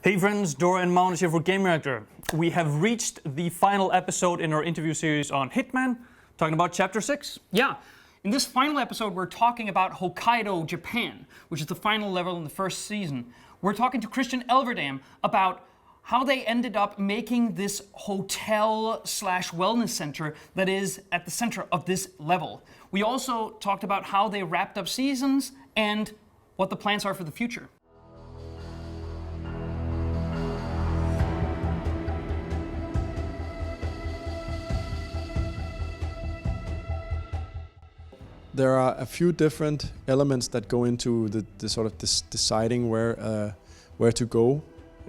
Hey friends, Dora and Magnus here for Gamereactor. We have reached the final episode in our interview series on Hitman, talking about Chapter 6. Yeah, in this final episode we're talking about Hokkaido, Japan, which is the final level in the first season. We're talking to Christian Elverdam about how they ended up making this hotel/wellness center that is at the center of this level. We also talked about how they wrapped up seasons and what the plans are for the future. There are a few different elements that go into the sort of deciding where to go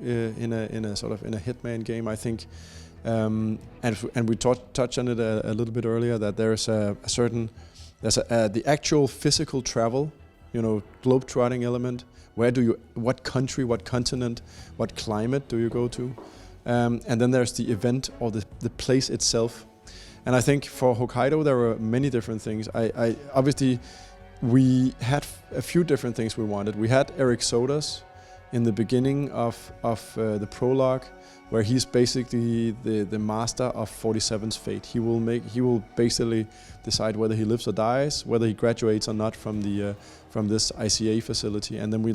in a Hitman game. I think, and we touched on it a little bit earlier, that there's the actual physical travel, globe-trotting element. What country, what continent, what climate do you go to? And then there's the event or the place itself. And I think for Hokkaido there were many different things. Obviously we had a few different things we wanted. We had Eric Sodas in the beginning of the prologue, where he's basically the master of 47's fate. He will basically decide whether he lives or dies, whether he graduates or not from this ICA facility. And then we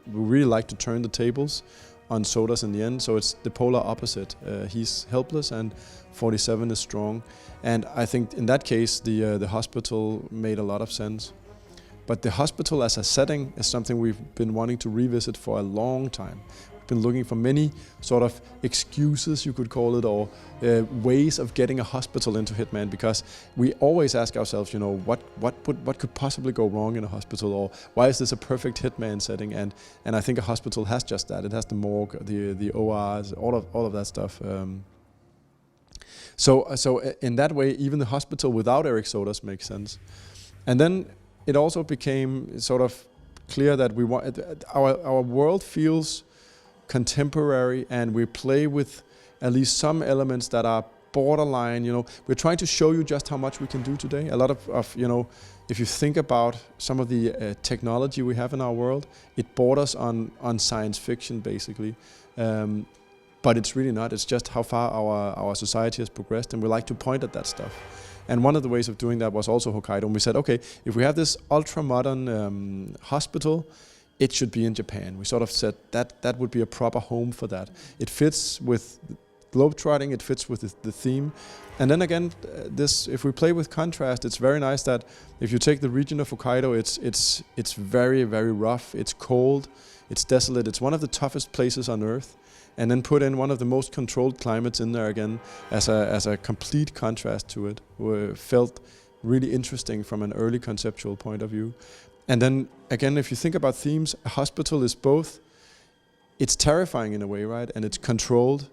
really like to turn the tables on Sodas in the end, so it's the polar opposite. He's helpless and 47 is strong. And I think in that case the hospital made a lot of sense. But the hospital as a setting is something we've been wanting to revisit for a long time. We've been looking for many sort of excuses, you could call it, or ways of getting a hospital into Hitman, because we always ask ourselves, what could possibly go wrong in a hospital, or why is this a perfect Hitman setting? And I think a hospital has just that. It has the morgue, the ORs, all of that stuff. So in that way, even the hospital without Eric Sodas makes sense. And then it also became sort of clear that we want our world feels contemporary, and we play with at least some elements that are borderline. We're trying to show you just how much we can do today. A lot of if you think about some of the technology we have in our world, it borders on science fiction basically. But it's really not. It's just how far our society has progressed, and we like to point at that stuff. And one of the ways of doing that was also Hokkaido. And we said, okay, if we have this ultra-modern hospital, it should be in Japan. We sort of said that would be a proper home for that. It fits with globetrotting, it fits with the theme. And then again, if we play with contrast, it's very nice that if you take the region of Hokkaido, it's very, very rough, it's cold, it's desolate, it's one of the toughest places on Earth. And then put in one of the most controlled climates in there again as a complete contrast to it. Felt really interesting from an early conceptual point of view. And then again, if you think about themes, a hospital is both, it's terrifying in a way, right? And it's controlled.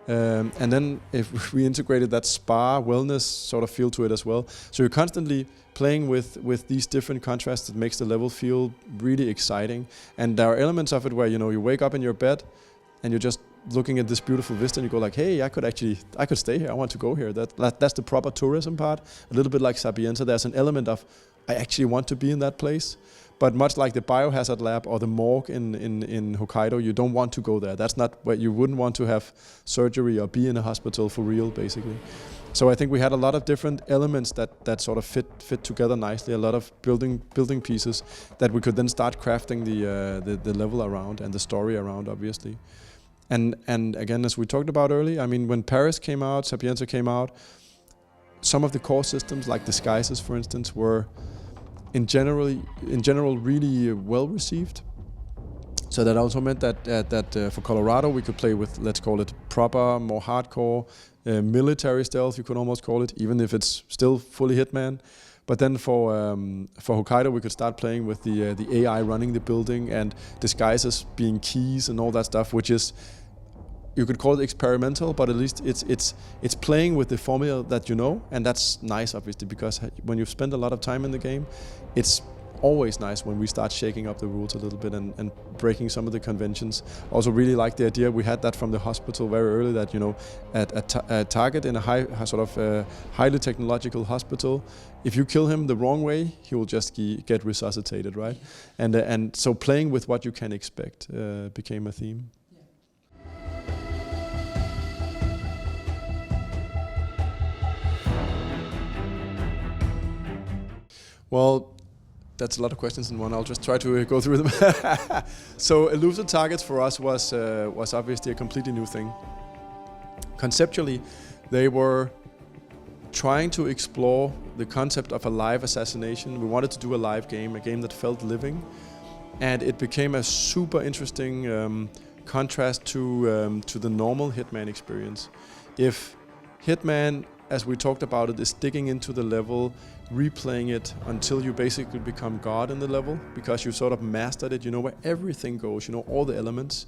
And then if we integrated that spa wellness sort of feel to it as well. So you're constantly playing with these different contrasts that makes the level feel really exciting. And there are elements of it where you wake up in your bed and you're just looking at this beautiful vista, and you go like, hey, I could stay here, I want to go here. That's the proper tourism part. A little bit like Sapienza, there's an element of, I actually want to be in that place. But much like the biohazard lab or the morgue in Hokkaido, you don't want to go there. That's not where you wouldn't want to have surgery or be in a hospital for real, basically. So I think we had a lot of different elements that sort of fit together nicely, a lot of building pieces that we could then start crafting the level around and the story around, obviously. And again, as we talked about earlier, I mean, when Paris came out, Sapienza came out, some of the core systems, like disguises, for instance, were in general really well received. So that also meant that for Colorado we could play with, let's call it proper, more hardcore military stealth, you could almost call it, even if it's still fully Hitman. But then for Hokkaido we could start playing with the AI running the building and disguises being keys and all that stuff, which is, you could call it experimental, but at least it's playing with the formula that and that's nice, obviously, because when you've spent a lot of time in the game, it's always nice when we start shaking up the rules a little bit and breaking some of the conventions. Also really like the idea, we had that from the hospital very early, that a target in a highly technological hospital, if you kill him the wrong way, he will just get resuscitated, right? And so playing with what you can expect became a theme. Well, that's a lot of questions in one. I'll just try to go through them. So elusive targets for us was obviously a completely new thing. Conceptually, they were trying to explore the concept of a live assassination. We wanted to do a live game, a game that felt living, and it became a super interesting contrast to the normal Hitman experience. If Hitman, as we talked about it, is digging into the level, replaying it until you basically become God in the level, because you sort of mastered it, you know where everything goes, you know all the elements.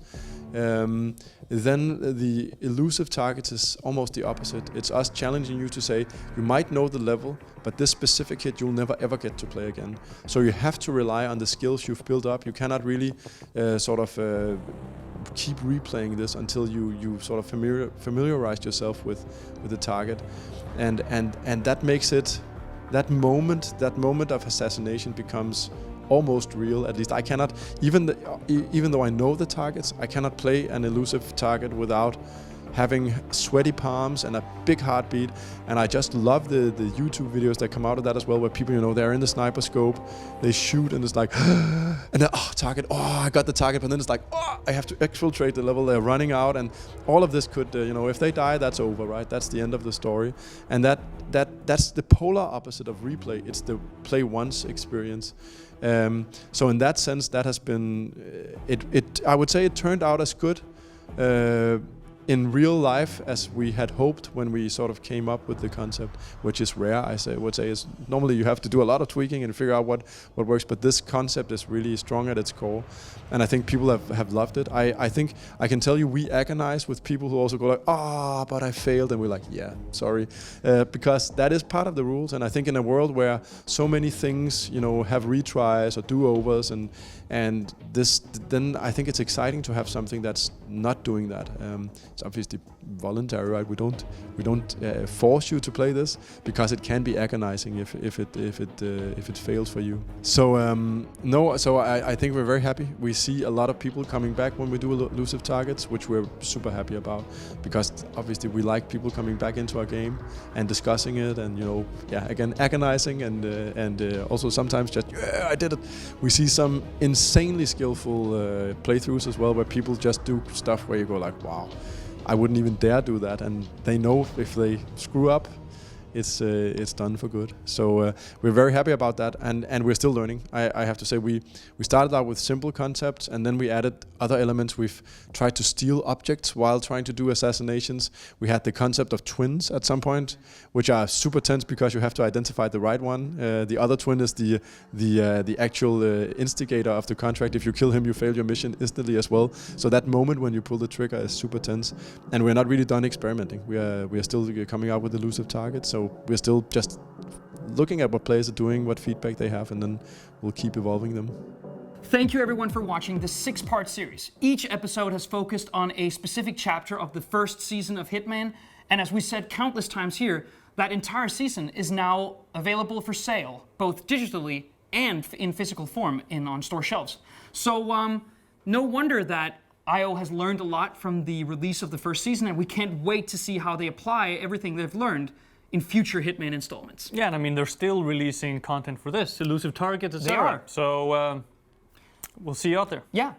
Then the elusive targets is almost the opposite. It's us challenging you to say, you might know the level, but this specific hit you'll never ever get to play again. So you have to rely on the skills you've built up. You cannot really keep replaying this until you sort of familiarize yourself with the target, and that makes it, that moment of assassination becomes almost real. At least I cannot, even though I know the targets, I cannot play an elusive target without having sweaty palms and a big heartbeat. And I just love the YouTube videos that come out of that as well, where people, you know, they're in the sniper scope, they shoot, and it's like, and then, target, I got the target, but then it's like, I have to exfiltrate the level, they're running out, and all of this could, if they die, that's over, right? That's the end of the story. And that's the polar opposite of replay. It's the play once experience. So in that sense, that has been, I would say it turned out as good in real life as we had hoped when we sort of came up with the concept, which is rare. I would say is normally you have to do a lot of tweaking and figure out what works, but this concept is really strong at its core, and I think people have loved it. I think I can tell you we agonize with people who also go like, but I failed, and we're like, yeah, sorry, because that is part of the rules. And I think in a world where so many things, have retries or do-overs and this, then I think it's exciting to have something that's not doing that. It's obviously voluntary, right? We don't force you to play this, because it can be agonizing if it fails for you. So I think we're very happy. We see a lot of people coming back when we do elusive targets, which we're super happy about, because obviously we like people coming back into our game and discussing it, and again agonizing, and also sometimes just I did it. We see some insanely skillful playthroughs as well, where people just do stuff where you go like, wow, I wouldn't even dare do that, and they know if they screw up, it's done for good. So we're very happy about that, and we're still learning. I have to say we started out with simple concepts, and then we added other elements. We've tried to steal objects while trying to do assassinations. We had the concept of twins at some point, which are super tense because you have to identify the right one. The other twin is the actual instigator of the contract. If you kill him, you fail your mission instantly as well. So that moment when you pull the trigger is super tense, and we're not really done experimenting. We are still coming out with elusive targets. So we're still just looking at what players are doing, what feedback they have, and then we'll keep evolving them. Thank you everyone for watching this 6-part series. Each episode has focused on a specific chapter of the first season of Hitman, and as we said countless times here, that entire season is now available for sale, both digitally and in physical form on store shelves. So no wonder that IO has learned a lot from the release of the first season, and we can't wait to see how they apply everything they've learned in future Hitman installments. Yeah, and I mean, they're still releasing content for this, elusive targets, etc. They are. So we'll see you out there. Yeah.